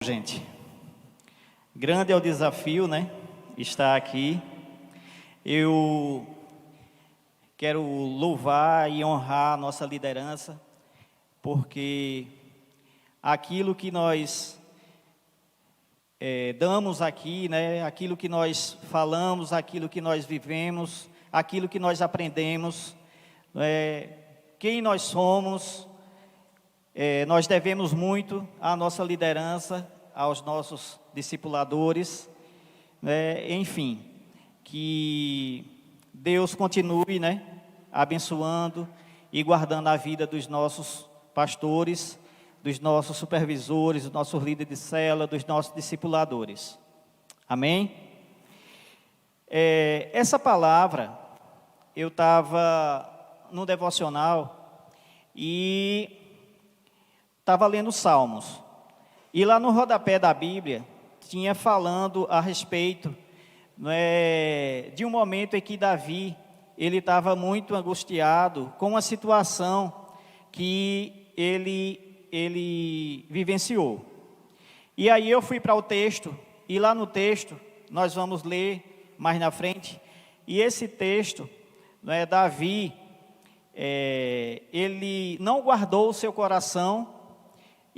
Gente, grande é o desafio, né? Estar aqui. Eu quero louvar e honrar a nossa liderança, porque aquilo que nós damos aqui, né? Aquilo que nós falamos, aquilo que nós vivemos, aquilo que nós aprendemos, quem nós somos. Nós devemos muito à nossa liderança, aos nossos discipuladores, enfim, que Deus continue, abençoando e guardando a vida dos nossos pastores, dos nossos supervisores, dos nossos líderes de célula, dos nossos discipuladores. Amém? Essa palavra, eu estava no devocional e estava lendo Salmos, e lá no rodapé da Bíblia, tinha falando a respeito de um momento em que Davi, ele estava muito angustiado com a situação que ele vivenciou. E aí eu fui para o texto, e lá no texto, nós vamos ler mais na frente, e esse texto, Davi, ele não guardou o seu coração.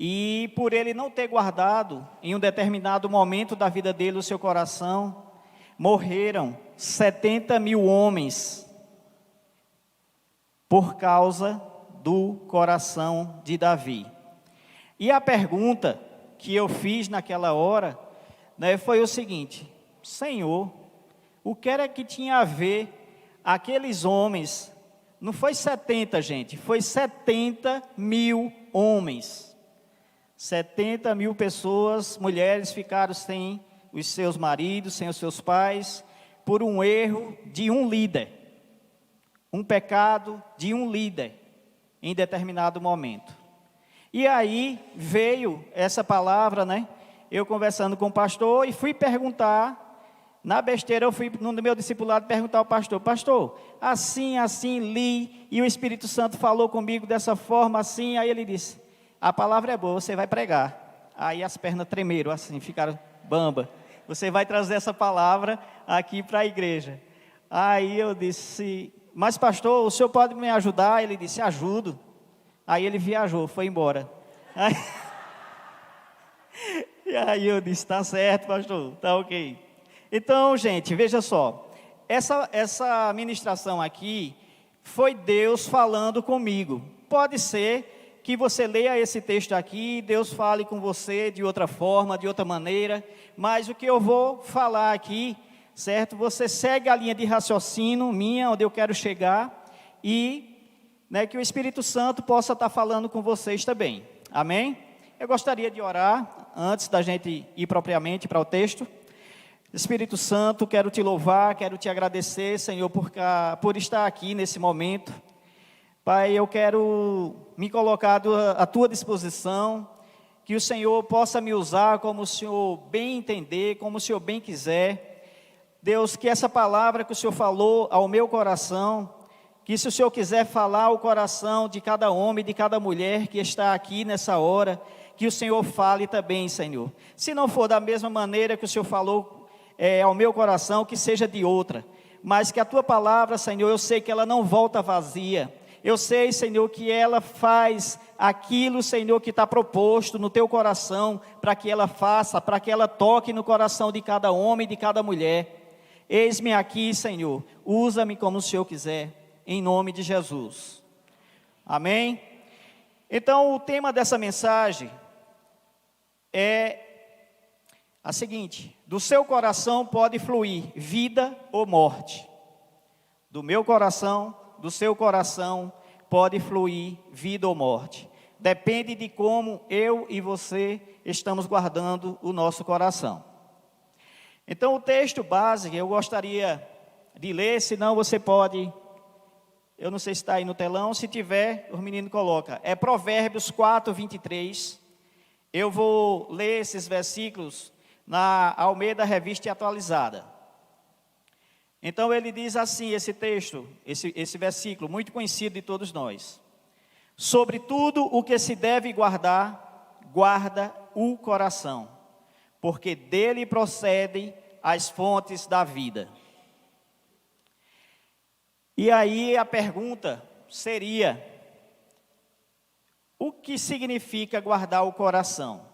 E por ele não ter guardado, em um determinado momento da vida dele, o seu coração, morreram 70 mil homens, por causa do coração de Davi. E a pergunta que eu fiz naquela hora, foi o seguinte: Senhor, o que era que tinha a ver aqueles homens? Não foi 70, gente, foi 70 mil homens. 70 mil pessoas, mulheres, ficaram sem os seus maridos, sem os seus pais, por um erro de um líder, um pecado de um líder, em determinado momento. E aí veio essa palavra, eu conversando com o pastor e fui perguntar, na besteira eu fui no meu discipulado perguntar ao pastor: pastor, assim li, e o Espírito Santo falou comigo dessa forma, assim. Aí ele disse: a palavra é boa, você vai pregar. Aí as pernas tremeram assim, ficaram bamba. Você vai trazer essa palavra aqui para a igreja. Aí eu disse: mas pastor, o senhor pode me ajudar? Ele disse: ajudo. Aí ele viajou, foi embora. E aí eu disse: tá certo, pastor, tá ok. Então, gente, veja só. Essa ministração aqui foi Deus falando comigo. Pode ser que você leia esse texto aqui, Deus fale com você de outra forma, de outra maneira, mas o que eu vou falar aqui, certo? Você segue a linha de raciocínio minha, onde eu quero chegar, e que o Espírito Santo possa estar falando com vocês também. Amém? Eu gostaria de orar, antes da gente ir propriamente para o texto. Espírito Santo, quero te louvar, quero te agradecer, Senhor, por estar aqui nesse momento. Pai, eu quero me colocar à tua disposição, que o Senhor possa me usar como o Senhor bem entender, como o Senhor bem quiser. Deus, que essa palavra que o Senhor falou ao meu coração, que se o Senhor quiser falar ao coração de cada homem, de cada mulher que está aqui nessa hora, que o Senhor fale também, Senhor. Se não for da mesma maneira que o Senhor falou ao meu coração, que seja de outra. Mas que a tua palavra, Senhor, eu sei que ela não volta vazia. Eu sei, Senhor, que ela faz aquilo, Senhor, que está proposto no teu coração, para que ela faça, para que ela toque no coração de cada homem e de cada mulher. Eis-me aqui, Senhor, usa-me como o Senhor quiser, em nome de Jesus. Amém? Então, o tema dessa mensagem é a seguinte: do seu coração pode fluir vida ou morte. Do meu coração, do seu coração pode fluir vida ou morte. Depende de como eu e você estamos guardando o nosso coração. Então, o texto básico eu gostaria de ler, senão você pode, eu não sei se está aí no telão, se tiver, os meninos colocam. É Provérbios 4, 23. Eu vou ler esses versículos na Almeida Revista Atualizada. Então ele diz assim, esse texto, esse versículo, muito conhecido de todos nós: sobre tudo o que se deve guardar, guarda o coração, porque dele procedem as fontes da vida. E aí a pergunta seria: o que significa guardar o coração?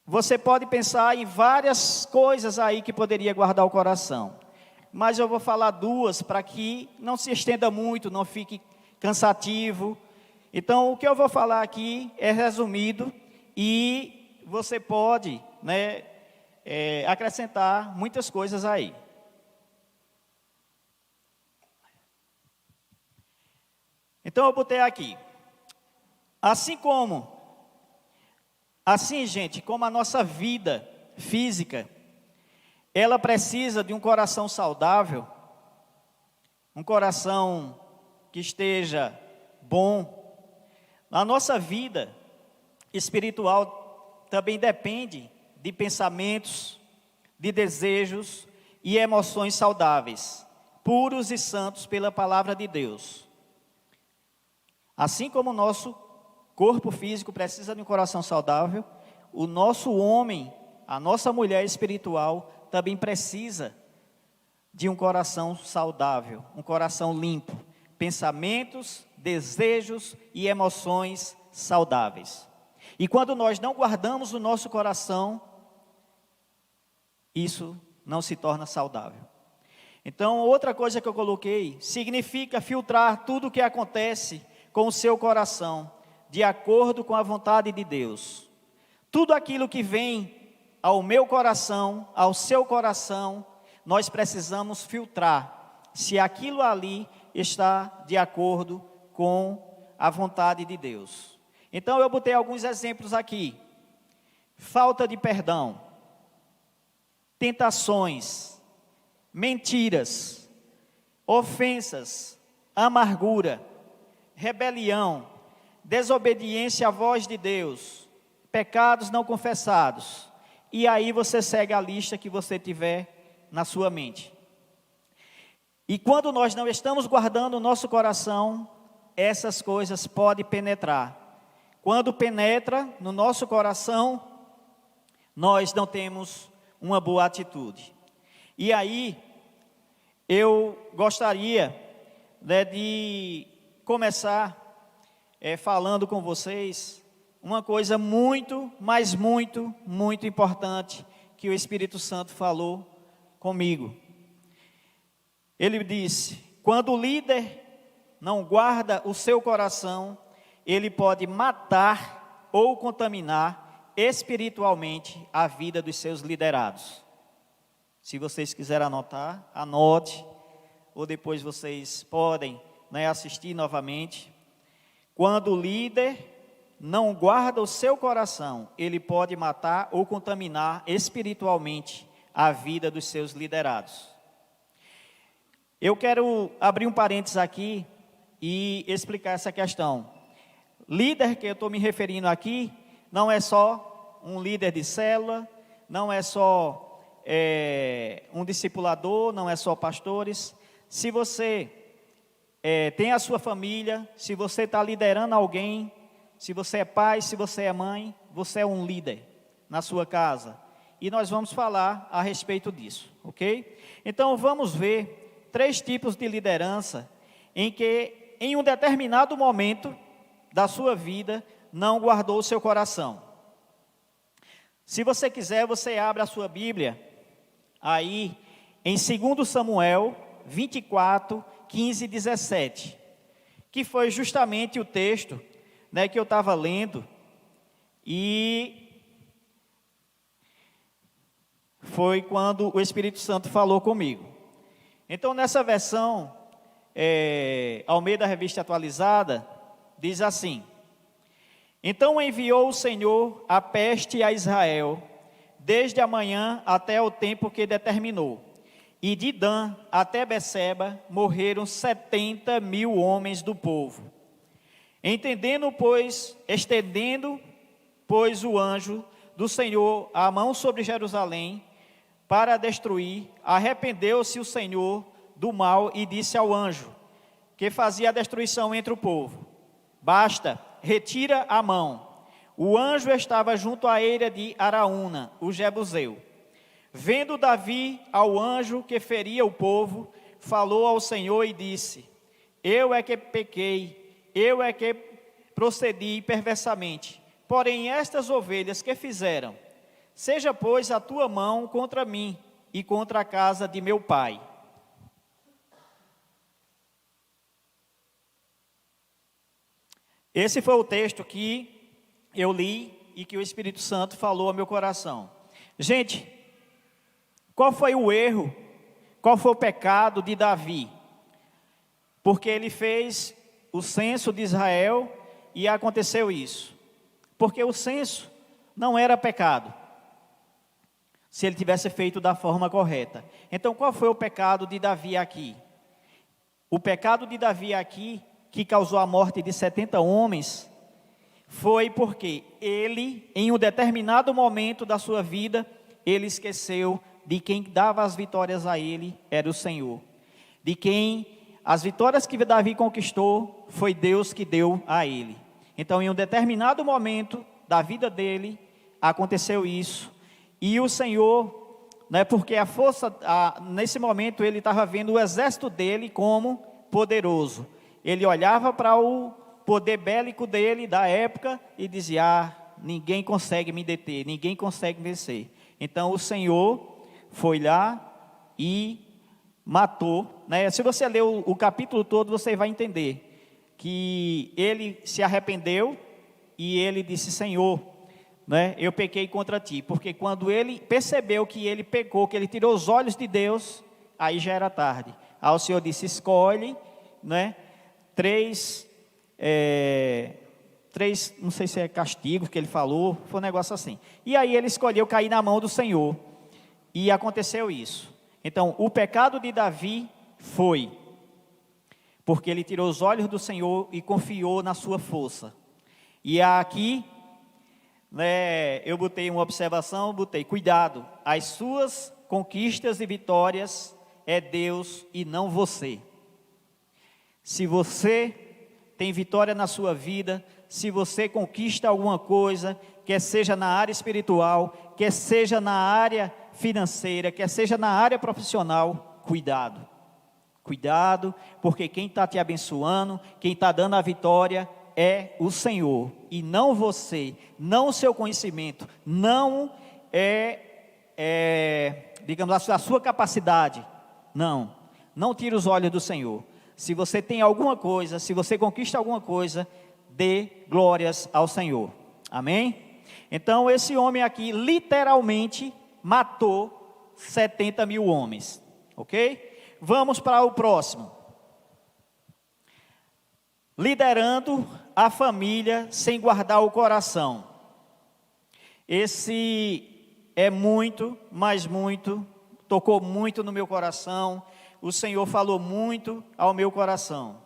Você pode pensar em várias coisas aí que poderia guardar o coração, mas eu vou falar duas para que não se estenda muito, não fique cansativo. Então, o que eu vou falar aqui é resumido e você pode, acrescentar muitas coisas aí. Então, eu botei aqui. Assim, gente, como a nossa vida física, ela precisa de um coração saudável, um coração que esteja bom. A nossa vida espiritual também depende de pensamentos, de desejos e emoções saudáveis, puros e santos pela palavra de Deus. Assim como o nosso corpo físico precisa de um coração saudável, o nosso homem, a nossa mulher espiritual também precisa de um coração saudável, um coração limpo, pensamentos, desejos e emoções saudáveis. E quando nós não guardamos o nosso coração, isso não se torna saudável. Então, outra coisa que eu coloquei, significa filtrar tudo o que acontece com o seu coração, de acordo com a vontade de Deus. Tudo aquilo que vem ao meu coração, ao seu coração, nós precisamos filtrar, se aquilo ali está de acordo com a vontade de Deus. Então eu botei alguns exemplos aqui: falta de perdão, tentações, mentiras, ofensas, amargura, rebelião, desobediência à voz de Deus, pecados não confessados. E aí você segue a lista que você tiver na sua mente. E quando nós não estamos guardando o nosso coração, essas coisas podem penetrar. Quando penetra no nosso coração, nós não temos uma boa atitude. E aí, eu gostaria de começar falando com vocês uma coisa muito, mas muito, muito importante que o Espírito Santo falou comigo. Ele disse: quando o líder não guarda o seu coração, ele pode matar ou contaminar espiritualmente a vida dos seus liderados. Se vocês quiserem anotar, anote, ou depois vocês podem assistir novamente. Quando o líder não guarda o seu coração, ele pode matar ou contaminar espiritualmente a vida dos seus liderados. Eu quero abrir um parênteses aqui e explicar essa questão. Líder que eu estou me referindo aqui, não é só um líder de célula, não é só um discipulador, não é só pastores. Se você tem a sua família, se você está liderando alguém, se você é pai, se você é mãe, você é um líder na sua casa. E nós vamos falar a respeito disso, ok? Então vamos ver 3 tipos de liderança em que em um determinado momento da sua vida não guardou o seu coração. Se você quiser, você abre a sua Bíblia aí em 2 Samuel 24, 15 e 17, que foi justamente o texto que eu estava lendo, e foi quando o Espírito Santo falou comigo. Então, nessa versão, Almeida Revista Atualizada, diz assim: então enviou o Senhor a peste a Israel, desde a manhã até o tempo que determinou. E de Dan até Beceba morreram 70.000 homens do povo. Estendendo, pois, o anjo do Senhor a mão sobre Jerusalém para destruir, arrependeu-se o Senhor do mal e disse ao anjo, que fazia a destruição entre o povo: basta, retira a mão. o anjo estava junto à eira de Araúna, o jebuseu. Vendo Davi ao anjo que feria o povo, falou ao Senhor e disse: eu é que pequei, eu é que procedi perversamente. Porém estas ovelhas que fizeram, seja pois a tua mão contra mim e contra a casa de meu pai. Esse foi o texto que eu li e que o Espírito Santo falou ao meu coração. Gente, qual foi o erro, qual foi o pecado de Davi? Porque ele fez o censo de Israel e aconteceu isso. Porque o censo não era pecado, se ele tivesse feito da forma correta. Então qual foi o pecado de Davi aqui? O pecado de Davi aqui, que causou a morte de 70 homens, foi porque ele, em um determinado momento da sua vida, ele esqueceu de quem dava as vitórias a ele, era o Senhor. De quem as vitórias que Davi conquistou, foi Deus que deu a ele. Então, em um determinado momento da vida dele, aconteceu isso. E o Senhor, porque nesse momento ele estava vendo o exército dele como poderoso. Ele olhava para o poder bélico dele, da época, e dizia: ninguém consegue me deter, ninguém consegue vencer. Então o Senhor foi lá e matou. Se você ler o capítulo todo, você vai entender que ele se arrependeu e ele disse: Senhor, eu pequei contra ti. Porque quando ele percebeu que ele pecou, que ele tirou os olhos de Deus, aí já era tarde. Aí o Senhor disse: escolhe, três, não sei se é castigo que ele falou, foi um negócio assim. E aí ele escolheu cair na mão do Senhor, e aconteceu isso. Então, o pecado de Davi foi porque ele tirou os olhos do Senhor e confiou na sua força. E aqui, eu botei uma observação, cuidado, as suas conquistas e vitórias é Deus e não você. Se você tem vitória na sua vida, se você conquista alguma coisa, quer seja na área espiritual, quer seja na área financeira, quer seja na área profissional, cuidado. Cuidado, porque quem está te abençoando, quem está dando a vitória é o Senhor, e não você, não o seu conhecimento, não digamos, a sua capacidade. Não tire os olhos do Senhor. Se você tem alguma coisa, se você conquista alguma coisa, dê glórias ao Senhor. Amém? Então esse homem aqui literalmente matou 70 mil homens. Ok? Vamos para o próximo. Liderando a família sem guardar o coração. Esse é muito, mas muito, tocou muito no meu coração. O Senhor falou muito ao meu coração.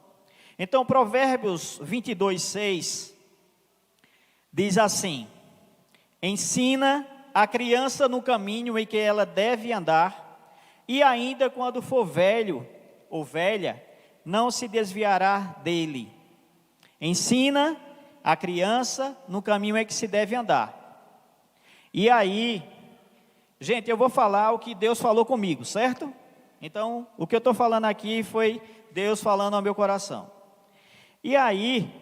Então, Provérbios 22:6 diz assim: ensina a criança no caminho em que ela deve andar, e ainda quando for velho ou velha, não se desviará dele. Ensina a criança no caminho em que se deve andar. E aí, gente, eu vou falar o que Deus falou comigo, certo? Então, o que eu estou falando aqui foi Deus falando ao meu coração. E aí,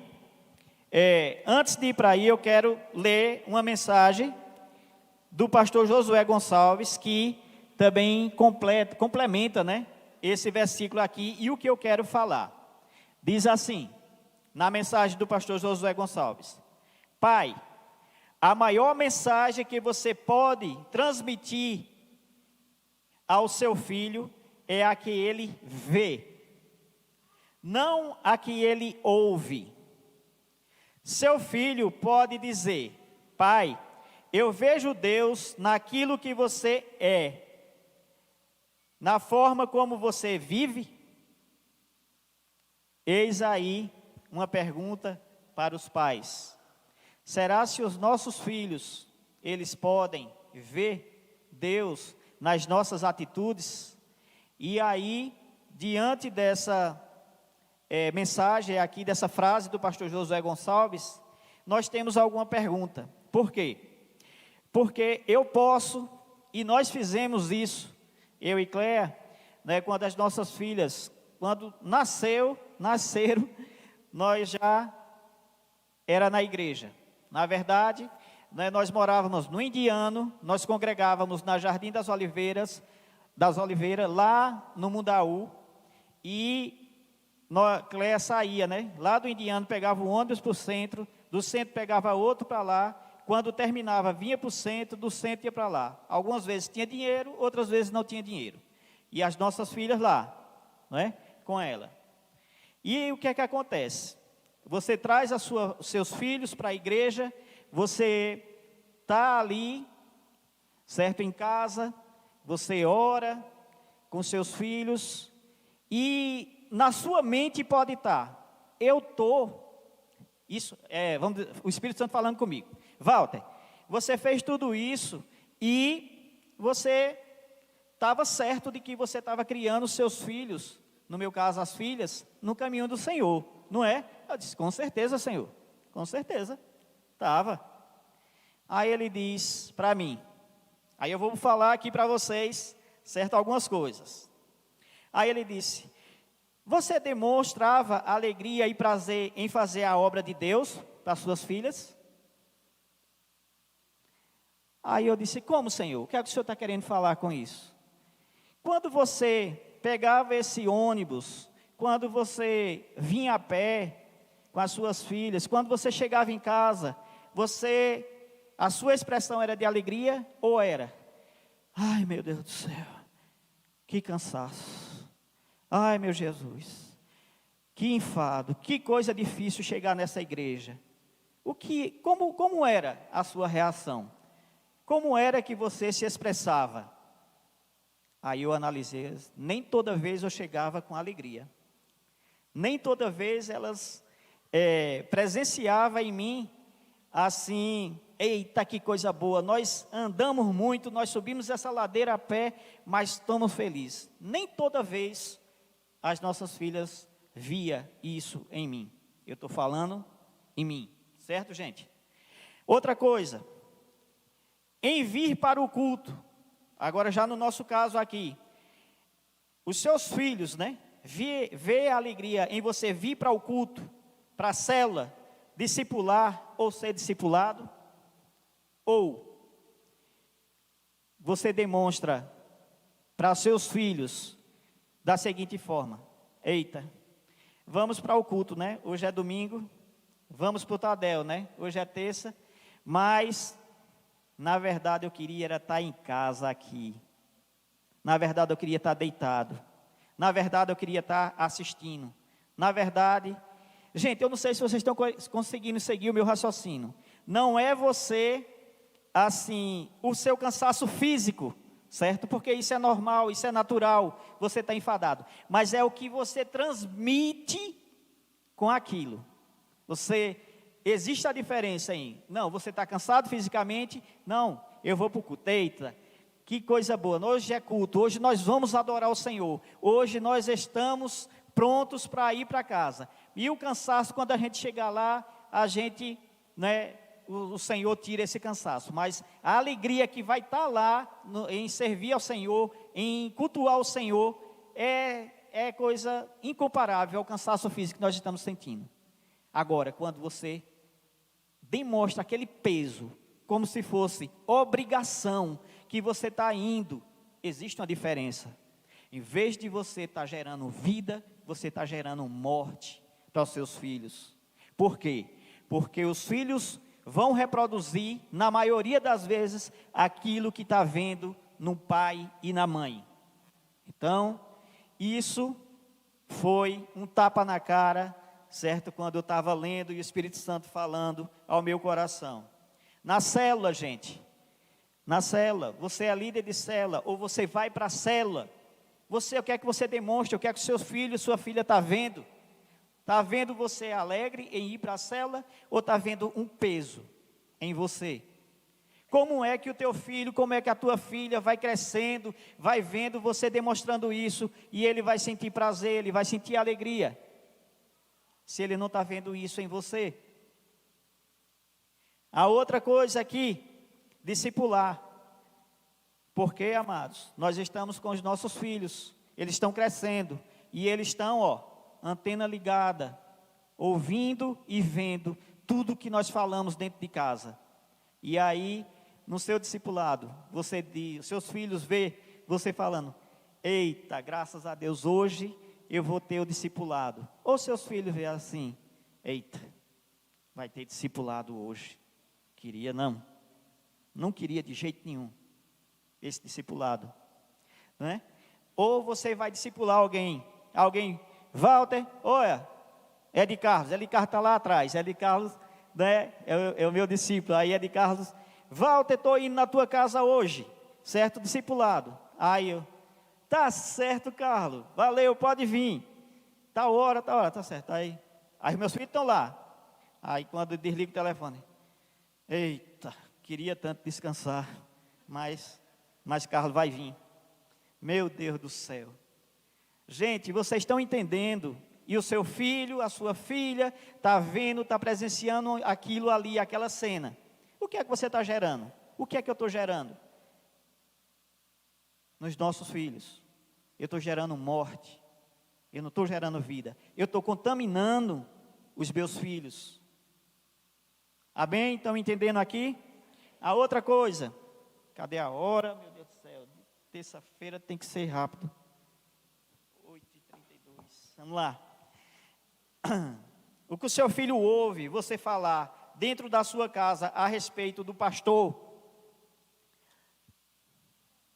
antes de ir para aí, eu quero ler uma mensagem do pastor Josué Gonçalves, que também complementa, esse versículo aqui e o que eu quero falar. Diz assim, na mensagem do pastor Josué Gonçalves: Pai, a maior mensagem que você pode transmitir ao seu filho é a que ele vê, não a que ele ouve. Seu filho pode dizer: Pai, eu vejo Deus naquilo que você é, na forma como você vive. Eis aí uma pergunta para os pais: será se os nossos filhos, eles podem ver Deus nas nossas atitudes? E aí, diante dessa mensagem aqui, dessa frase do pastor Josué Gonçalves, nós temos alguma pergunta. Por quê? Porque eu posso, e nós fizemos isso, eu e Cléa, né, quando as nossas filhas, quando nasceram, nós já era na igreja. Na verdade, né, nós morávamos no Indiano, nós congregávamos na Jardim das Oliveiras, lá no Mundaú, e Cléa saía, né, lá do Indiano, pegava um ônibus para o centro, do centro pegava outro para lá, quando terminava vinha para o centro, do centro ia para lá. Algumas vezes tinha dinheiro, outras vezes não tinha dinheiro. E as nossas filhas lá, né, com ela. E o que é que acontece? Você traz os seus filhos para a igreja, você está ali, certo, em casa, você ora com seus filhos, e na sua mente pode estar, o Espírito Santo falando comigo, Walter, você fez tudo isso, e você estava certo de que você estava criando os seus filhos, no meu caso as filhas, no caminho do Senhor, não é? Eu disse, com certeza, Senhor, com certeza, estava. Aí ele diz para mim, aí eu vou falar aqui para vocês, certo, algumas coisas. Aí ele disse, você demonstrava alegria e prazer em fazer a obra de Deus para suas filhas? Aí eu disse, como, Senhor? O que é que o Senhor está querendo falar com isso? Quando você pegava esse ônibus, quando você vinha a pé com as suas filhas, quando você chegava em casa, a sua expressão era de alegria ou era? Ai, meu Deus do céu, que cansaço. Ai, meu Jesus, que enfado, que coisa difícil chegar nessa igreja. Como era a sua reação? Como era que você se expressava? Aí eu analisei, nem toda vez eu chegava com alegria. Nem toda vez elas presenciavam em mim, assim, eita, que coisa boa, nós andamos muito, nós subimos essa ladeira a pé, mas estamos felizes. Nem toda vez as nossas filhas via isso em mim. Eu estou falando em mim, certo, gente? Outra coisa, em vir para o culto, agora já no nosso caso aqui, os seus filhos, né, vê a alegria em você vir para o culto, para a célula, discipular ou ser discipulado, ou você demonstra para seus filhos da seguinte forma, eita, vamos para o culto, né, hoje é domingo, vamos para o Tadel, né, hoje é terça, mas na verdade eu queria era estar em casa aqui, na verdade eu queria estar deitado, na verdade eu queria estar assistindo, na verdade, gente, eu não sei se vocês estão conseguindo seguir o meu raciocínio, não é você, assim, o seu cansaço físico, certo? Porque isso é normal, isso é natural, você está enfadado, mas é o que você transmite com aquilo, existe a diferença em, não, você está cansado fisicamente, não, eu vou para o culto, eita, que coisa boa, hoje é culto, hoje nós vamos adorar o Senhor, hoje nós estamos prontos para ir para casa, e o cansaço, quando a gente chegar lá, a gente, né, o Senhor tira esse cansaço, mas a alegria que vai estar lá, em servir ao Senhor, em cultuar o Senhor, é coisa incomparável ao cansaço físico que nós estamos sentindo. Agora, quando você demonstra aquele peso, como se fosse obrigação, que você está indo, existe uma diferença. Em vez de você estar gerando vida, você está gerando morte para os seus filhos. Por quê? Porque os filhos vão reproduzir, na maioria das vezes, aquilo que está vendo no pai e na mãe. Então, isso foi um tapa na cara, certo? Quando eu estava lendo e o Espírito Santo falando ao meu coração. Na célula, gente, na célula, você é líder de célula, ou você vai para a célula, o que é que você demonstra, o que é que o seu filho, sua filha está vendo? Está vendo você alegre em ir para a célula, ou está vendo um peso em você? Como é que o teu filho, como é que a tua filha vai crescendo, vai vendo você demonstrando isso, e ele vai sentir prazer, ele vai sentir alegria, se ele não está vendo isso em você? A outra coisa aqui, discipular. Porque, amados, nós estamos com os nossos filhos, eles estão crescendo, e eles estão, antena ligada, ouvindo e vendo tudo que nós falamos dentro de casa. E aí, no seu discipulado, você diz, seus filhos vê você falando, eita, graças a Deus, hoje eu vou ter o discipulado. Ou seus filhos vê assim, eita, vai ter discipulado hoje. Queria não queria de jeito nenhum esse discipulado, não é? Ou você vai discipular alguém, Walter, olha, Ed Carlos está lá atrás, Ed Carlos, né, é o meu discípulo, aí Ed Carlos, Walter, estou indo na tua casa hoje, certo, discipulado, aí eu, tá certo, Carlos, valeu, pode vir, tá hora, tá certo, aí meus filhos estão lá, aí quando eu desligo o telefone, eita, queria tanto descansar, mas Carlos vai vir. Meu Deus do céu. Gente, vocês estão entendendo? E o seu filho, a sua filha, está vendo, está presenciando aquilo ali, aquela cena. O que é que você está gerando? O que é que eu estou gerando? Nos nossos filhos. Eu estou gerando morte. Eu não estou gerando vida. Eu estou contaminando os meus filhos. Amém? Estão entendendo aqui? A outra coisa. Cadê a hora? Meu Deus do céu. Terça-feira tem que ser rápido. 8h32. Vamos lá. O que o seu filho ouve você falar dentro da sua casa a respeito do pastor.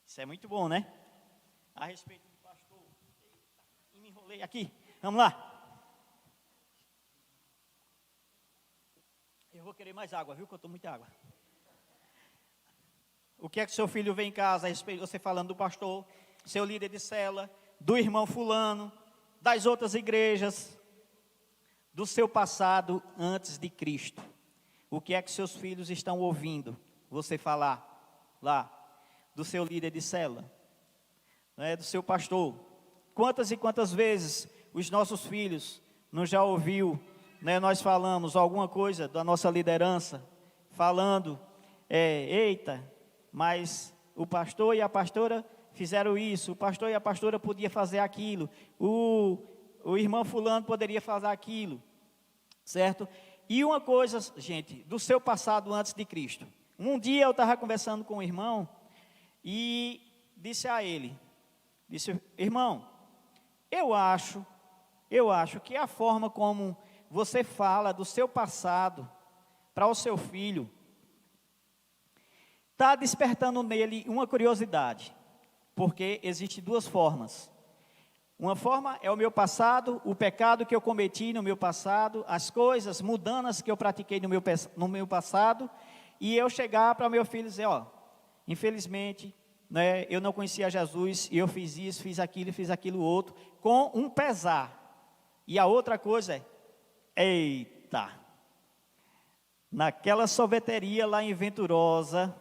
Isso é muito bom, né? A respeito do pastor. Eita, me enrolei aqui. Vamos lá. Eu vou querer mais água, viu? Que eu estou muita água. O que é que seu filho vê em casa, a respeito, você falando do pastor, seu líder de cela, do irmão fulano, das outras igrejas, do seu passado antes de Cristo? O que é que seus filhos estão ouvindo você falar lá, do seu líder de cela, né, do seu pastor? Quantas e quantas vezes os nossos filhos não já ouviu, né, nós falamos alguma coisa da nossa liderança, falando, eita, mas o pastor e a pastora fizeram isso, o pastor e a pastora podia fazer aquilo, o irmão fulano poderia fazer aquilo, certo? E uma coisa, gente, do seu passado antes de Cristo. Um dia eu estava conversando com um irmão e disse a ele, irmão, eu acho que a forma como você fala do seu passado para o seu filho, está despertando nele uma curiosidade, porque existem duas formas. Uma forma é o meu passado, o pecado que eu cometi no meu passado, as coisas mudanas que eu pratiquei no meu passado, e eu chegar para o meu filho e dizer, infelizmente, né, eu não conhecia Jesus, e eu fiz isso, fiz aquilo outro, com um pesar. E a outra coisa eita, naquela sorveteria lá em Venturosa,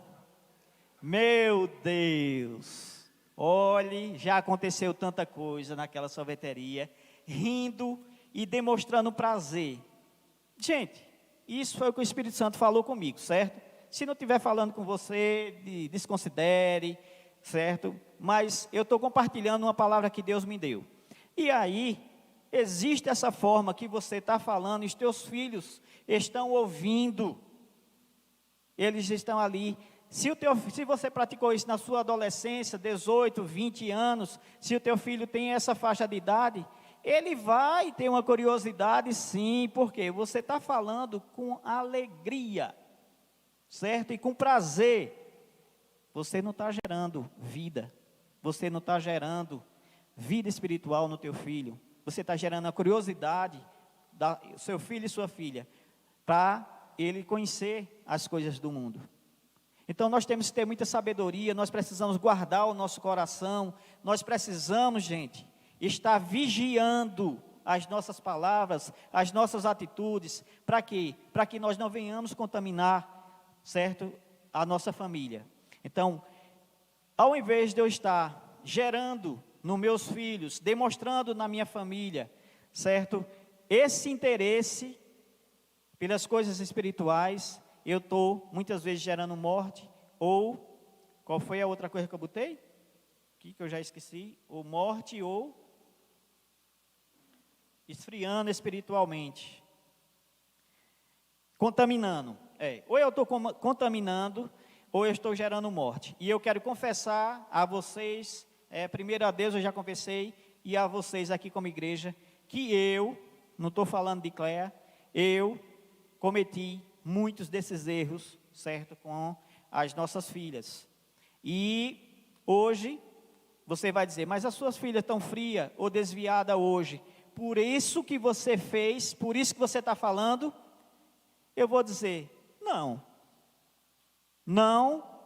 meu Deus, olhe, já aconteceu tanta coisa naquela sorveteria, rindo e demonstrando prazer. Gente, isso foi o que o Espírito Santo falou comigo, certo? Se não estiver falando com você, desconsidere, certo? Mas eu estou compartilhando uma palavra que Deus me deu. E aí, existe essa forma que você está falando, e os teus filhos estão ouvindo, eles estão ali. Se você praticou isso na sua adolescência, 18, 20 anos, se o teu filho tem essa faixa de idade, ele vai ter uma curiosidade sim, porque você está falando com alegria, certo? E com prazer. Você não está gerando vida, você não está gerando vida espiritual no teu filho, você está gerando a curiosidade do seu filho e sua filha, para ele conhecer as coisas do mundo. Então nós temos que ter muita sabedoria, nós precisamos guardar o nosso coração, nós precisamos, gente, estar vigiando as nossas palavras, as nossas atitudes, para quê? Para que nós não venhamos contaminar, certo, a nossa família. Então, ao invés de eu estar gerando nos meus filhos, demonstrando na minha família, certo, esse interesse pelas coisas espirituais, eu estou muitas vezes gerando morte, ou, qual foi a outra coisa que eu botei? Que eu já esqueci, ou morte, ou esfriando espiritualmente, contaminando, ou eu estou contaminando, ou eu estou gerando morte, e eu quero confessar a vocês, primeiro a Deus eu já confessei, e a vocês aqui como igreja, que eu, não estou falando de Cléa, eu cometi muitos desses erros, certo, com as nossas filhas, e hoje, você vai dizer, mas as suas filhas estão frias ou desviadas hoje, por isso que você fez, por isso que você está falando, eu vou dizer, não,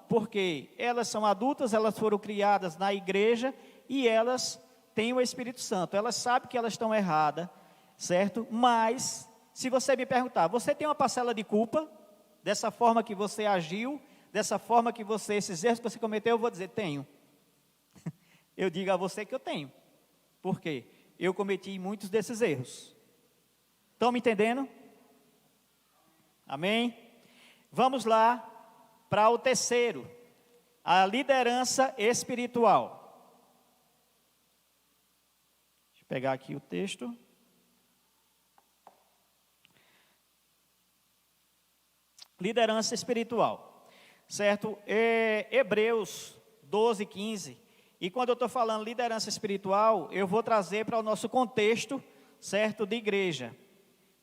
porque elas são adultas, elas foram criadas na igreja, e elas têm o Espírito Santo, elas sabem que elas estão erradas, certo? Mas, se você me perguntar, você tem uma parcela de culpa, dessa forma que você agiu, dessa forma que você, esses erros que você cometeu, eu vou dizer, tenho. Eu digo a você que eu tenho. Por quê? Eu cometi muitos desses erros. Estão me entendendo? Amém? Vamos lá para o terceiro, a liderança espiritual. Deixa eu pegar aqui o texto. Liderança espiritual, certo? Hebreus 12, 15. E quando eu estou falando liderança espiritual, eu vou trazer para o nosso contexto, certo, de igreja.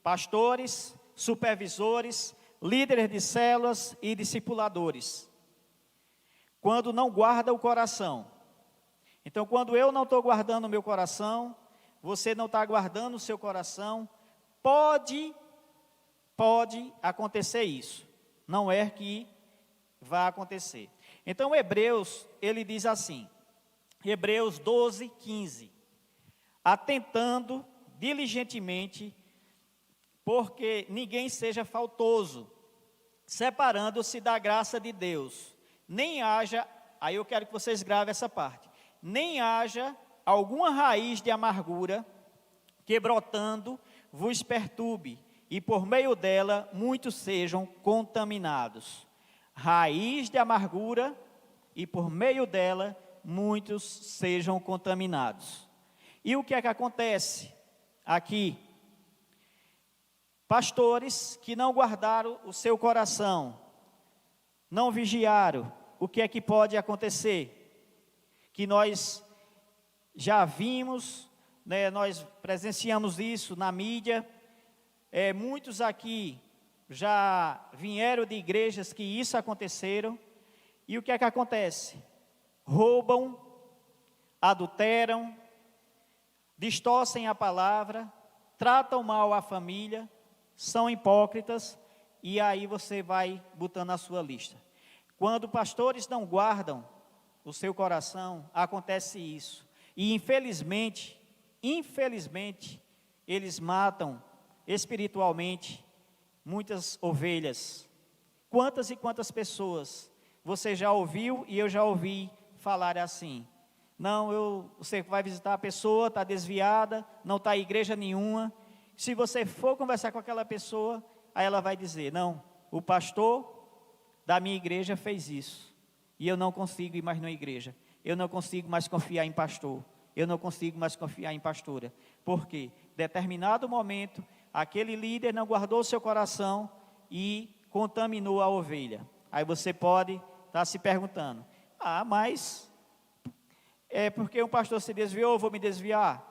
Pastores, supervisores, líderes de células e discipuladores. Quando não guarda o coração. Então, quando eu não estou guardando o meu coração, você não está guardando o seu coração, pode acontecer isso. Não é que vai acontecer. Então, Hebreus, ele diz assim, Hebreus 12, 15. Atentando diligentemente, porque ninguém seja faltoso, separando-se da graça de Deus, nem haja, aí eu quero que vocês gravem essa parte, nem haja alguma raiz de amargura, que brotando vos perturbe, e por meio dela muitos sejam contaminados. Raiz de amargura, e por meio dela muitos sejam contaminados. E o que é que acontece aqui? Pastores que não guardaram o seu coração, não vigiaram, o que é que pode acontecer? Que nós já vimos, né, nós presenciamos isso na mídia, muitos aqui já vieram de igrejas que isso aconteceram, e o que é que acontece? Roubam, adulteram, distorcem a palavra, tratam mal a família, são hipócritas, e aí você vai botando a sua lista. Quando pastores não guardam o seu coração, acontece isso. E infelizmente, eles matam espiritualmente muitas ovelhas. Quantas e quantas pessoas você já ouviu e eu já ouvi falar assim? Não, você vai visitar a pessoa, está desviada, não está em igreja nenhuma. Se você for conversar com aquela pessoa, aí ela vai dizer, não, o pastor da minha igreja fez isso, e eu não consigo ir mais na igreja, eu não consigo mais confiar em pastor, eu não consigo mais confiar em pastora, porque determinado momento, aquele líder não guardou o seu coração e contaminou a ovelha. Aí você pode estar se perguntando, mas é porque um pastor se desviou, eu vou me desviar?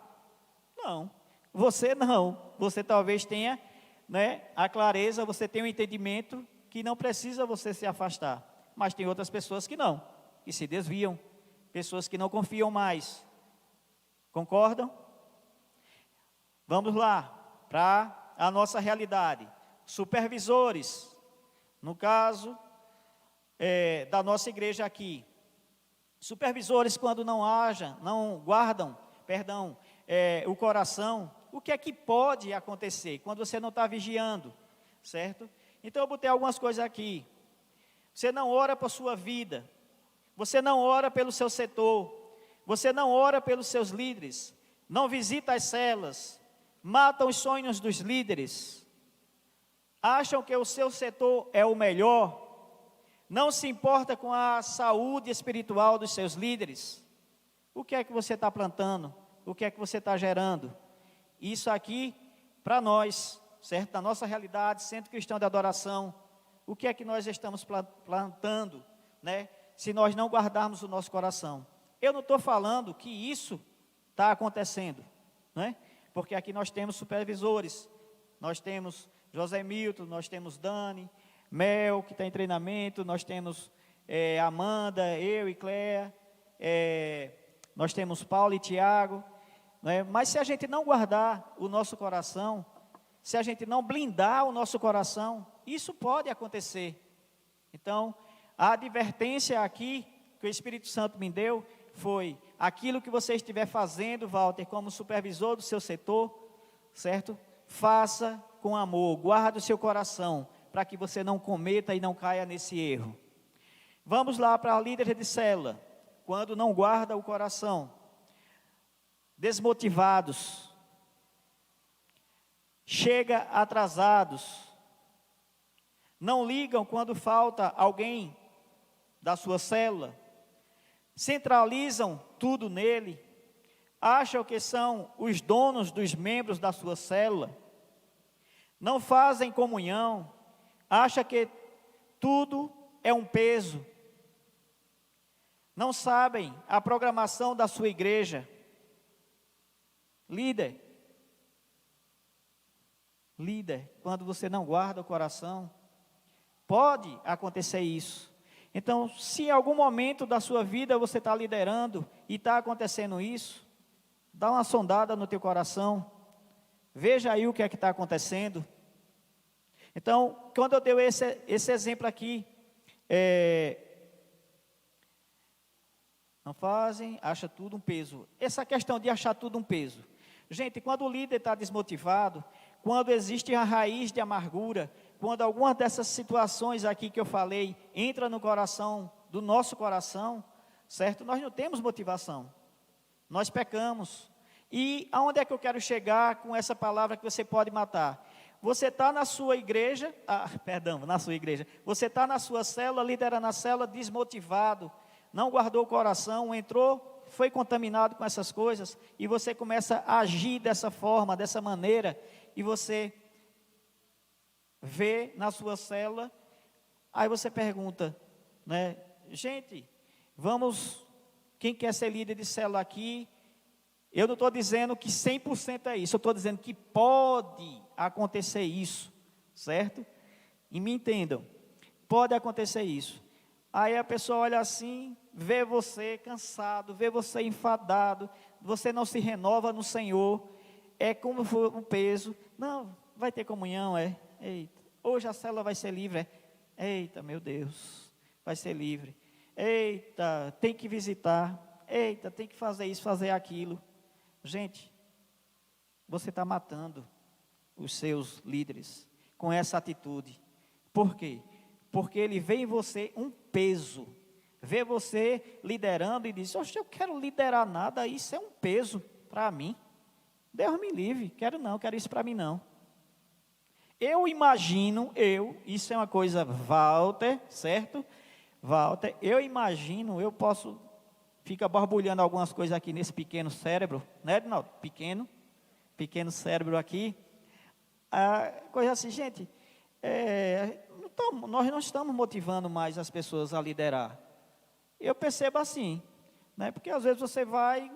Não, você talvez tenha, né, a clareza, você tem um entendimento que não precisa você se afastar, mas tem outras pessoas que não, que se desviam, pessoas que não confiam mais, concordam? Vamos lá, para a nossa realidade, supervisores, no caso da nossa igreja aqui, supervisores quando não guardam, o coração, o que é que pode acontecer quando você não está vigiando, certo? Então eu botei algumas coisas aqui. Você não ora por sua vida, você não ora pelo seu setor, você não ora pelos seus líderes, não visita as celas, mata os sonhos dos líderes, acham que o seu setor é o melhor, não se importa com a saúde espiritual dos seus líderes. O que é que você está plantando? O que é que você está gerando? Isso aqui, para nós, certo? Na nossa realidade, Centro Cristão de Adoração, o que é que nós estamos plantando, né? Se nós não guardarmos o nosso coração. Eu não estou falando que isso está acontecendo, né? Porque aqui nós temos supervisores, nós temos José Milton, nós temos Dani, Mel, que está em treinamento, nós temos Amanda, eu e Cléa, nós temos Paulo e Tiago, né? Mas se a gente não guardar o nosso coração, se a gente não blindar o nosso coração, isso pode acontecer. Então, a advertência aqui que o Espírito Santo me deu foi: aquilo que você estiver fazendo, Walter, como supervisor do seu setor, certo? Faça com amor, guarde o seu coração, para que você não cometa e não caia nesse erro. Vamos lá para a líder de célula. Quando não guarda o coração, desmotivados, chega atrasados, não ligam quando falta alguém da sua célula, centralizam tudo nele, acham que são os donos dos membros da sua célula, não fazem comunhão, acham que tudo é um peso, não sabem a programação da sua igreja. Líder, quando você não guarda o coração, pode acontecer isso. Então, se em algum momento da sua vida você está liderando e está acontecendo isso, dá uma sondada no teu coração, veja aí o que é que está acontecendo. Então, quando eu dei esse exemplo aqui, não fazem, acha tudo um peso. Essa questão de achar tudo um peso. Gente, quando o líder está desmotivado, quando existe a raiz de amargura, quando alguma dessas situações aqui que eu falei entra no coração, do nosso coração, certo? Nós não temos motivação, nós pecamos. E aonde é que eu quero chegar com essa palavra que você pode matar? Você está na sua igreja, você está na sua célula, liderando a célula, desmotivado, não guardou o coração, entrou, foi contaminado com essas coisas, e você começa a agir dessa forma, dessa maneira, e você vê na sua célula, aí você pergunta, né, gente, quem quer ser líder de célula aqui? Eu não estou dizendo que 100% é isso, eu estou dizendo que pode acontecer isso, certo? E me entendam, pode acontecer isso. Aí a pessoa olha assim, vê você cansado, vê você enfadado, você não se renova no Senhor, é como um peso. Não, vai ter comunhão, eita, hoje a célula vai ser livre, eita, meu Deus, vai ser livre, eita, tem que visitar, eita, tem que fazer isso, fazer aquilo. Gente, você está matando os seus líderes com essa atitude. Por quê? Porque ele vê em você um peso, vê você liderando e diz: oxe, eu quero liderar nada, isso é um peso para mim, Deus me livre, quero isso para mim não. Eu imagino, isso é uma coisa, Walter, certo? Walter, eu imagino, eu posso, fica borbulhando algumas coisas aqui nesse pequeno cérebro, né, Edinaldo? Pequeno cérebro aqui, coisa assim, gente, nós não estamos motivando mais as pessoas a liderar. Eu percebo assim, né? Porque às vezes você vai,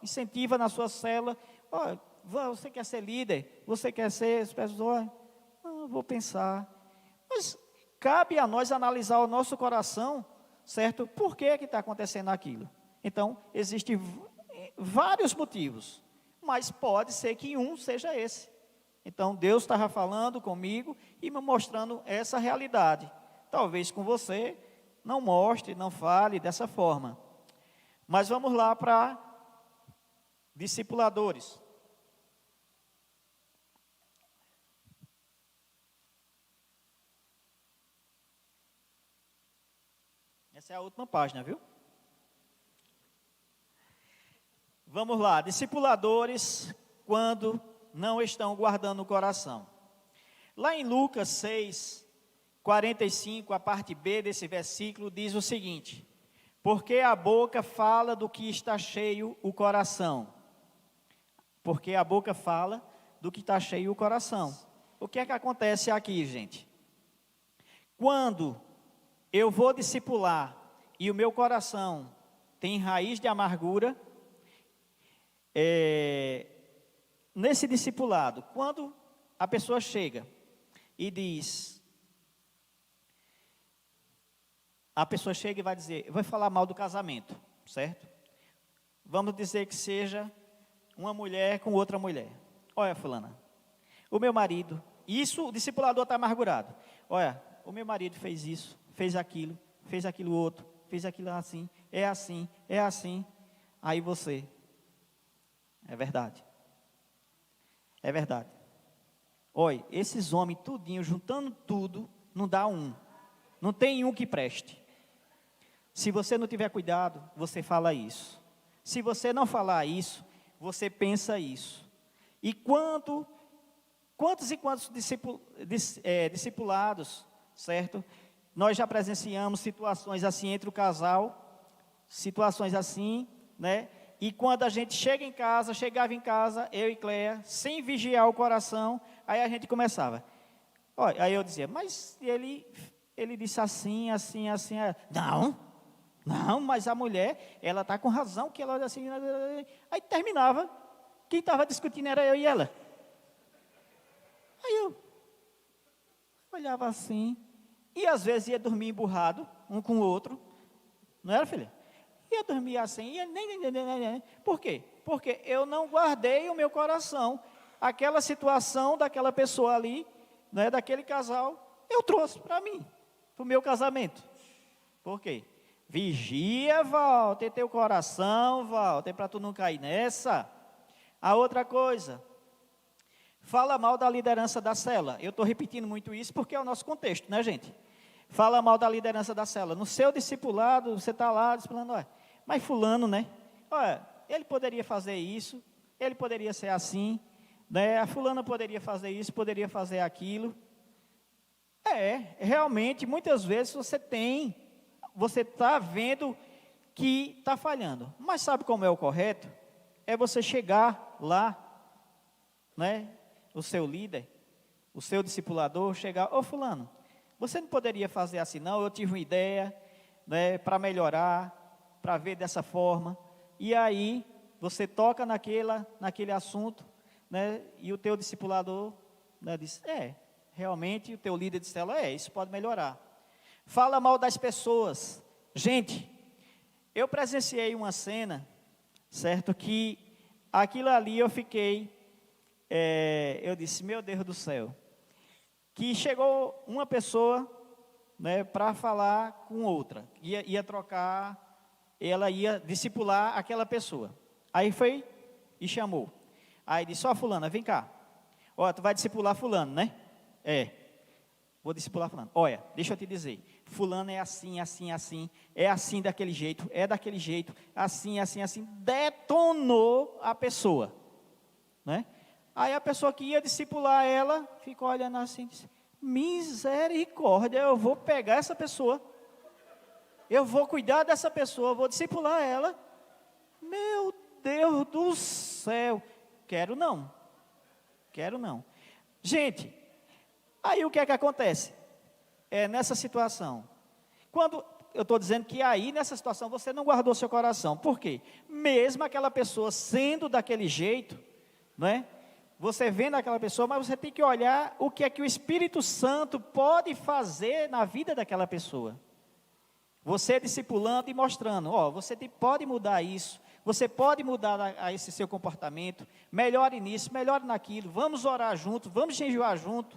incentiva na sua célula, você quer ser líder, você quer ser supervisor, vou pensar. Mas cabe a nós analisar o nosso coração, certo? Por que está acontecendo aquilo? Então, existem vários motivos, mas pode ser que um seja esse. Então, Deus estava falando comigo e me mostrando essa realidade. Talvez com você não mostre, não fale dessa forma. Mas vamos lá para discipuladores. Essa é a última página, viu? Vamos lá, discipuladores quando não estão guardando o coração. Lá em Lucas 6, 45, a parte B desse versículo diz o seguinte: porque a boca fala do que está cheio o coração. Porque a boca fala do que está cheio o coração. O que é que acontece aqui, gente? Quando eu vou discipular e o meu coração tem raiz de amargura, nesse discipulado, quando a pessoa chega e diz, a pessoa chega e vai dizer, vai falar mal do casamento, certo? Vamos dizer que seja uma mulher com outra mulher. Olha, fulana, o meu marido, isso o discipulador está amargurado. Olha, o meu marido fez isso, fez aquilo outro, fez aquilo assim, é assim, é assim. Aí você, é verdade. É verdade. Olha, esses homens tudinho, juntando tudo, não dá um. Não tem um que preste. Se você não tiver cuidado, você fala isso. Se você não falar isso, você pensa isso. E quantos e quantos discipulados, certo? Nós já presenciamos situações assim entre o casal, situações assim, né? E quando a gente chegava em casa, eu e Cléia, sem vigiar o coração, aí a gente começava. Olha, aí eu dizia, mas ele disse assim, assim, assim. Não, mas a mulher, ela está com razão, que ela olha assim. Aí terminava, quem estava discutindo era eu e ela. Aí eu olhava assim, e às vezes ia dormir emburrado, um com o outro, não era, filha? Ia dormir assim, por quê? Porque eu não guardei o meu coração, aquela situação daquela pessoa ali, né, daquele casal, eu trouxe para mim, para o meu casamento. Por quê? Vigia, Walter, teu coração, Walter, para tu não cair nessa. A outra coisa, fala mal da liderança da célula. Eu estou repetindo muito isso porque é o nosso contexto, né, gente? Fala mal da liderança da célula. No seu discipulado, você está lá discipulando, olha, mas fulano, né? Olha, ele poderia fazer isso, ele poderia ser assim, né? A fulana poderia fazer isso, poderia fazer aquilo. Realmente, muitas vezes você está vendo que está falhando. Mas sabe como é o correto? É você chegar lá, né? O seu líder, o seu discipulador, chegar, ô fulano, você não poderia fazer assim não? Eu tive uma ideia, né, para melhorar, para ver dessa forma. E aí, você toca naquele assunto, né, e o teu discipulador, né, diz, realmente o teu líder de célula, isso pode melhorar. Fala mal das pessoas. Gente, eu presenciei uma cena, certo, que aquilo ali eu fiquei, eu disse, meu Deus do céu, que chegou uma pessoa, né, para falar com outra, ia trocar, ela ia discipular aquela pessoa. Aí foi e chamou. Aí disse, fulana, vem cá. Ó, tu vai discipular fulano, né? Vou discipular fulano. Olha, deixa eu te dizer, fulano é assim, assim, assim, é assim daquele jeito, é daquele jeito, assim, assim, assim, detonou a pessoa, né? Aí a pessoa que ia discipular ela, ficou olhando assim, disse, misericórdia, eu vou pegar essa pessoa, eu vou cuidar dessa pessoa, vou discipular ela, meu Deus do céu, quero não, gente, aí o que é que acontece? Nessa situação, quando eu estou dizendo que aí nessa situação você não guardou seu coração, por quê? Mesmo aquela pessoa sendo daquele jeito, não é? Você vendo aquela pessoa, mas você tem que olhar o que é que o Espírito Santo pode fazer na vida daquela pessoa. Você discipulando e mostrando, você pode mudar isso, você pode mudar a esse seu comportamento, melhore nisso, melhore naquilo, vamos orar junto, vamos jejuar junto,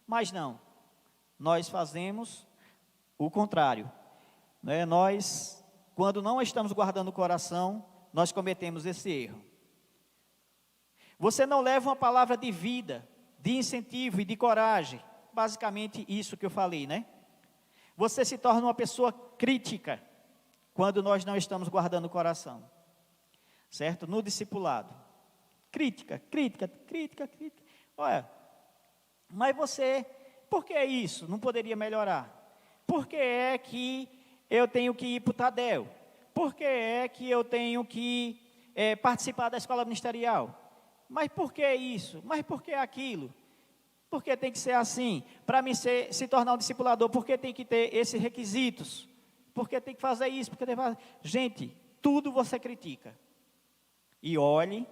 mas não, nós fazemos o contrário, né? Nós, quando não estamos guardando o coração, nós cometemos esse erro. Você não leva uma palavra de vida, de incentivo e de coragem. Basicamente isso que eu falei, né? Você se torna uma pessoa crítica quando nós não estamos guardando o coração. Certo? No discipulado. Crítica. Olha, Mas você, por que isso? Não poderia melhorar? Por que é que eu tenho que ir para o Tadel? Por que é que eu tenho que participar da escola ministerial? Mas por que isso? Mas por que aquilo? Por que tem que ser assim? Para mim se tornar um discipulador, por que tem que ter esses requisitos? Por que tem que fazer isso? Porque tem que fazer... Gente, tudo você critica. E olhe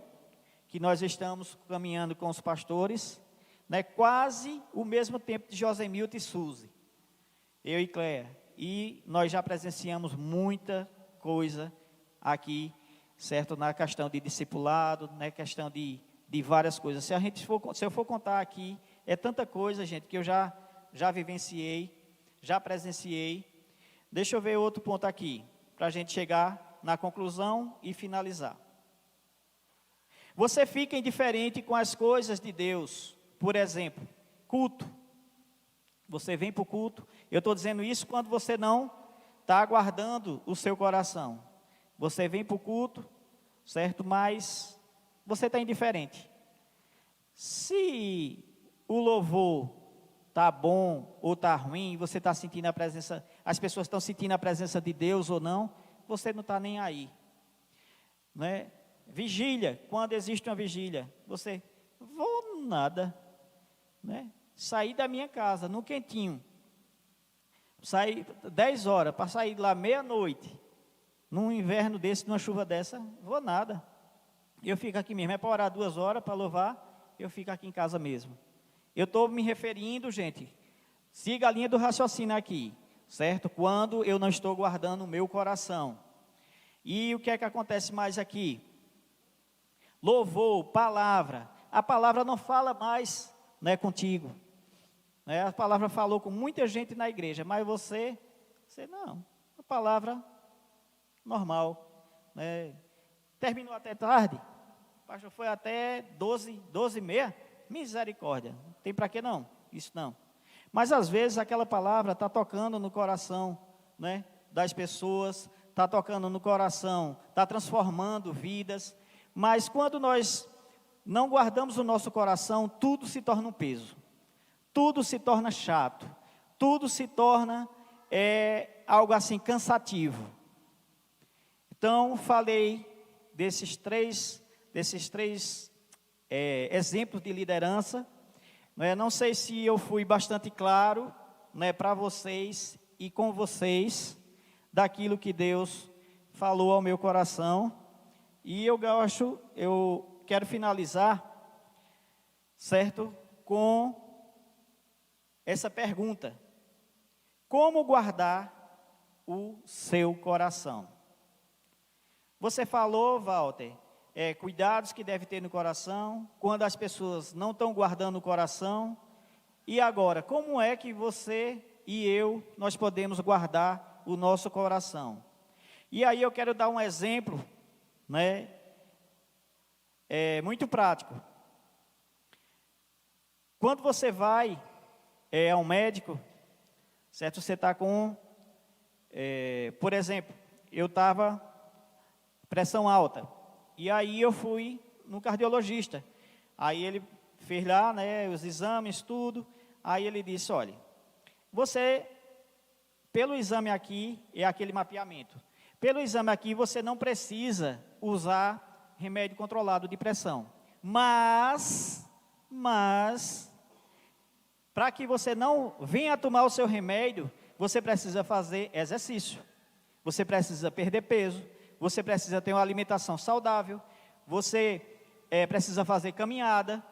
que nós estamos caminhando com os pastores, né, quase o mesmo tempo de Josemilton e Suzy, eu e Cléia, e nós já presenciamos muita coisa aqui, certo, na questão de discipulado, na questão de várias coisas. Se eu for contar aqui, é tanta coisa, gente, que eu já vivenciei, já presenciei. Deixa eu ver outro ponto aqui, para a gente chegar na conclusão e finalizar. Você fica indiferente com as coisas de Deus. Por exemplo, culto. Você vem para o culto. Eu estou dizendo isso quando você não está guardando o seu coração. Você vem para o culto, certo? Mas você está indiferente. Se o louvor está bom ou está ruim, você está sentindo a presença, as pessoas estão sentindo a presença de Deus ou não, você não está nem aí. Né? Vigília, quando existe uma vigília, você, vou nada, né? Sair da minha casa, no quentinho, sair 10 horas, para sair lá meia-noite, num inverno desse, numa chuva dessa, vou nada, eu fico aqui mesmo, é para orar 2 horas, para louvar, eu fico aqui em casa mesmo. Eu estou me referindo, gente, siga a linha do raciocínio aqui, certo? Quando eu não estou guardando o meu coração. E o que é que acontece mais aqui? Louvor, palavra. A palavra não fala mais, né, contigo. Né? A palavra falou com muita gente na igreja, mas você não. A palavra normal. Né? Terminou até tarde. O pastor foi até 12h30. Misericórdia. Não tem para que não? Isso não. Mas às vezes aquela palavra está tocando no coração, né, das pessoas, está tocando no coração, está transformando vidas. Mas quando nós não guardamos o nosso coração, tudo se torna um peso, tudo se torna chato, tudo se torna algo assim cansativo. Então, falei desses três exemplos de liderança. Não sei se eu fui bastante claro, né, para vocês e com vocês, daquilo que Deus falou ao meu coração. E eu quero finalizar, certo, com essa pergunta: como guardar o seu coração? Você falou, Walter, cuidados que deve ter no coração, quando as pessoas não estão guardando o coração. E agora, como é que você e eu, nós podemos guardar o nosso coração? E aí eu quero dar um exemplo, né, muito prático. Quando você vai a um médico, certo? Você está com, por exemplo, eu estava pressão alta, e aí eu fui no cardiologista. Aí ele fez lá, né, os exames, tudo. Aí ele disse: olha, você, pelo exame aqui, é aquele mapeamento. Pelo exame aqui, você não precisa usar remédio controlado de pressão. Mas, para que você não venha tomar o seu remédio, você precisa fazer exercício. Você precisa perder peso. Você precisa ter uma alimentação saudável. Você precisa fazer caminhada.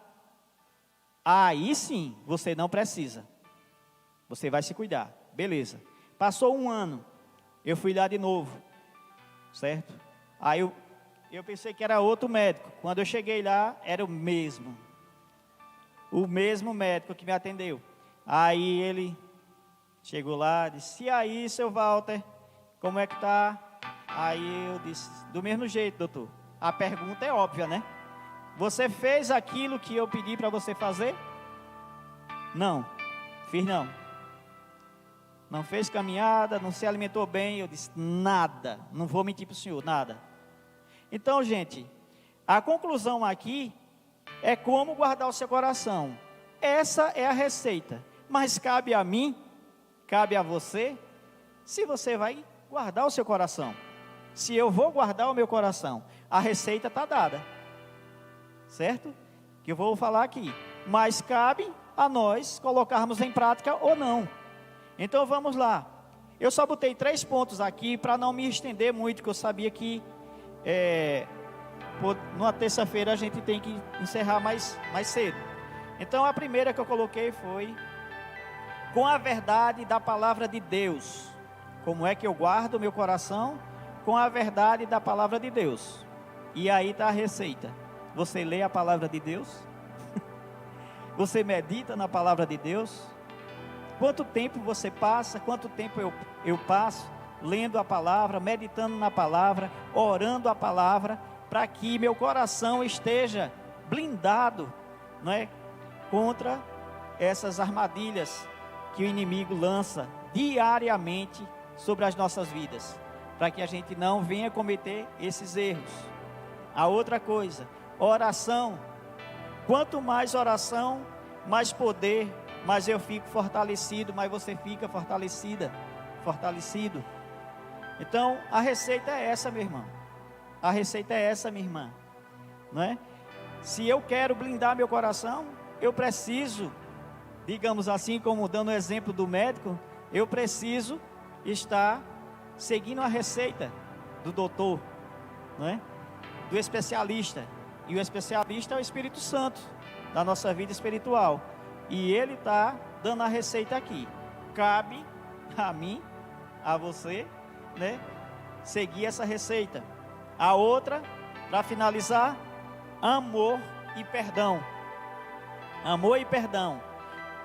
Aí sim, você não precisa. Você vai se cuidar. Beleza. Passou 1 ano. Eu fui lá de novo. Certo? Aí eu pensei que era outro médico. Quando eu cheguei lá, era o mesmo médico que me atendeu. Aí ele chegou lá, disse: e aí, seu Walter, como é que tá? Aí eu disse: do mesmo jeito, doutor. A pergunta é óbvia, né? Você fez aquilo que eu pedi para você fazer? Não, fiz não. Não fez caminhada, não se alimentou bem. Eu disse: nada, não vou mentir para o senhor, nada. Então, gente, a conclusão aqui é como guardar o seu coração. essa é a receita. Mas cabe a mim, cabe a você, se você vai guardar o seu coração. Se eu vou guardar o meu coração, a receita está dada, certo? Que eu vou falar aqui. Mas cabe a nós colocarmos em prática ou não. Então vamos lá. Eu só botei 3 pontos aqui para não me estender muito, que eu sabia que numa terça-feira a gente tem que encerrar mais cedo. Então a primeira que eu coloquei foi: com a verdade da palavra de Deus. Como é que eu guardo o meu coração? Com a verdade da palavra de Deus. E aí está a receita. Você lê a palavra de Deus? Você medita na palavra de Deus? Quanto tempo você passa? Quanto tempo eu passo lendo a palavra, meditando na palavra, orando a palavra, para que meu coração esteja blindado, não é, contra essas armadilhas que o inimigo lança diariamente sobre as nossas vidas, para que a gente não venha cometer esses erros. A outra coisa, oração. Quanto mais oração, mais poder, mais eu fico fortalecido, mais você fica fortalecido. Então, a receita é essa, meu irmão. A receita é essa, minha irmã. Não é? Se eu quero blindar meu coração, eu preciso, digamos assim, como dando o exemplo do médico, eu preciso estar seguindo a receita do doutor, não é? Do especialista. E o especialista é o Espírito Santo da nossa vida espiritual. E ele está dando a receita aqui. Cabe a mim, a você, né, seguir essa receita. A outra, para finalizar, amor e perdão. Amor e perdão,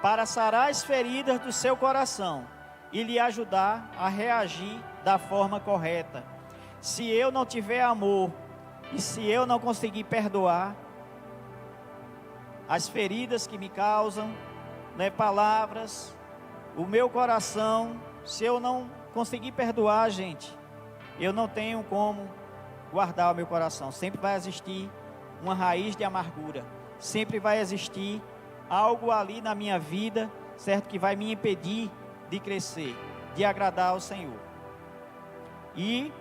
para sarar as feridas do seu coração e lhe ajudar a reagir da forma correta. Se eu não tiver amor e se eu não conseguir perdoar as feridas que me causam, né, palavras, o meu coração, se eu não conseguir perdoar, gente, eu não tenho como guardar o meu coração. Sempre vai existir uma raiz de amargura, sempre vai existir algo ali na minha vida, certo, que vai me impedir de crescer, de agradar ao Senhor. E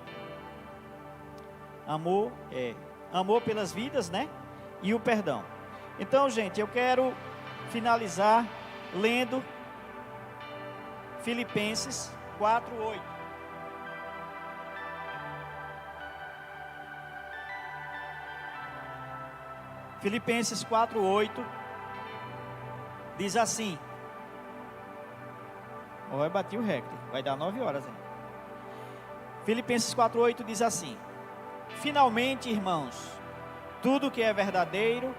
amor pelas vidas, né? E o perdão. Então, gente, eu quero finalizar lendo Filipenses 4:8. Filipenses 4:8 diz assim. Vai bater o recorde, vai dar 9 horas, hein? Filipenses 4:8 diz assim: finalmente, irmãos, tudo que é verdadeiro,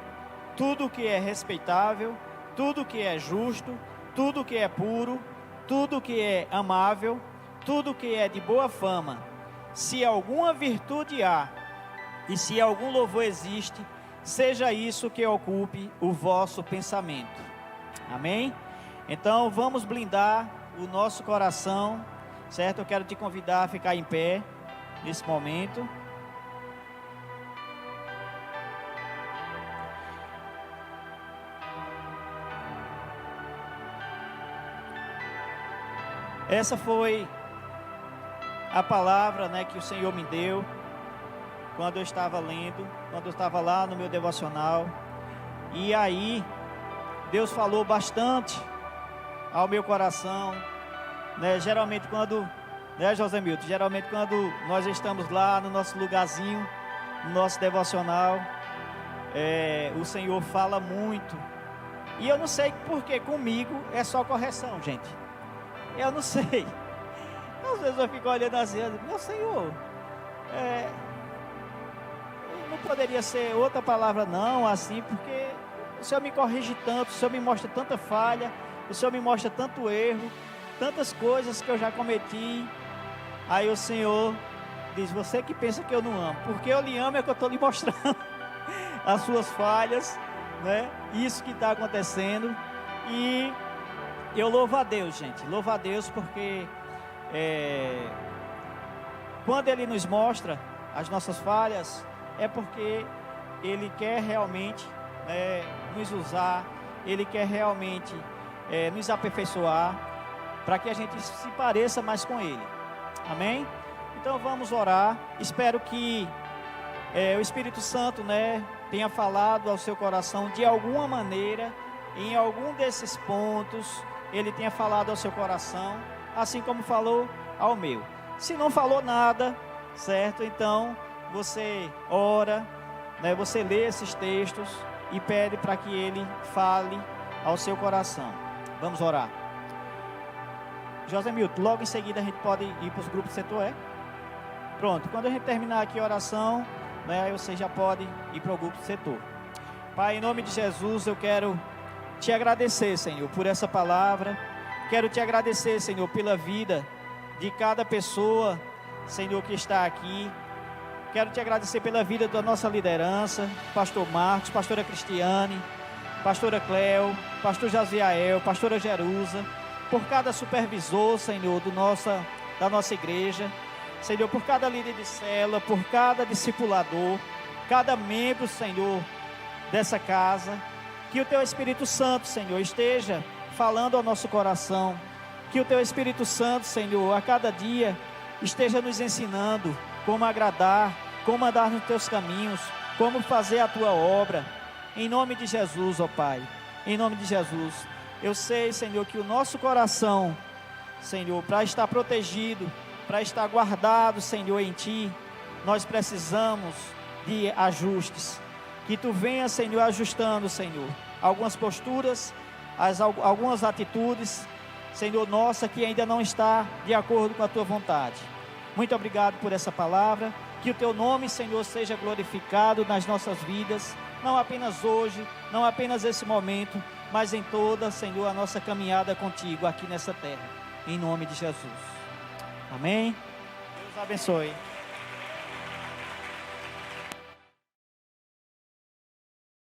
tudo que é respeitável, tudo que é justo, tudo que é puro, tudo que é amável, tudo que é de boa fama, se alguma virtude há e se algum louvor existe, seja isso que ocupe o vosso pensamento. Amém? Então vamos blindar o nosso coração, certo? Eu quero te convidar a ficar em pé nesse momento. Essa foi a palavra, né, que o Senhor me deu quando eu estava lendo, quando eu estava lá no meu devocional. E aí Deus falou bastante ao meu coração, né? Geralmente quando, né, José Milton, geralmente quando nós estamos lá no nosso lugarzinho, no nosso devocional, o Senhor fala muito. E eu não sei porque comigo é só correção, gente. Eu não sei. Às vezes eu fico olhando assim, meu Senhor, não poderia ser outra palavra não, assim, porque o Senhor me corrige tanto, o Senhor me mostra tanta falha, o Senhor me mostra tanto erro, tantas coisas que eu já cometi. Aí o Senhor diz: você que pensa que eu não amo, porque eu lhe amo é que eu estou lhe mostrando as suas falhas, né? Isso que está acontecendo. E eu louvo a Deus, gente, louvo a Deus, porque quando Ele nos mostra as nossas falhas, é porque Ele quer realmente nos usar, Ele quer realmente nos aperfeiçoar, para que a gente se pareça mais com Ele. Amém? Então vamos orar. Espero que o Espírito Santo, tenha falado ao seu coração de alguma maneira, em algum desses pontos, Ele tenha falado ao seu coração, assim como falou ao meu. Se não falou nada, certo? Então você ora, você lê esses textos e pede para que Ele fale ao seu coração. Vamos orar. José Milton, logo em seguida a gente pode ir para os grupos de setor, Pronto, quando a gente terminar aqui a oração, aí você já pode ir para o grupo de setor. Pai, em nome de Jesus, eu quero te agradecer, Senhor, por essa palavra. Quero te agradecer, Senhor, pela vida de cada pessoa, Senhor, que está aqui. Quero te agradecer pela vida da nossa liderança, pastor Marcos, pastora Cristiane, pastora Cleo, pastor Jaziael, pastora Jerusa, por cada supervisor, Senhor, da nossa igreja, Senhor, por cada líder de célula, por cada discipulador, cada membro, Senhor, dessa casa. Que o Teu Espírito Santo, Senhor, esteja falando ao nosso coração. Que o Teu Espírito Santo, Senhor, a cada dia esteja nos ensinando como agradar, como andar nos Teus caminhos, como fazer a Tua obra. Em nome de Jesus, ó Pai, em nome de Jesus. Eu sei, Senhor, que o nosso coração, Senhor, para estar protegido, para estar guardado, Senhor, em Ti, nós precisamos de ajustes. Que Tu venha, Senhor, ajustando, Senhor, algumas posturas, algumas atitudes, Senhor, nossa, que ainda não está de acordo com a Tua vontade. Muito obrigado por essa palavra. Que o Teu nome, Senhor, seja glorificado nas nossas vidas, não apenas hoje, não apenas esse momento, mas em toda, Senhor, a nossa caminhada contigo aqui nessa terra, em nome de Jesus. Amém? Deus abençoe.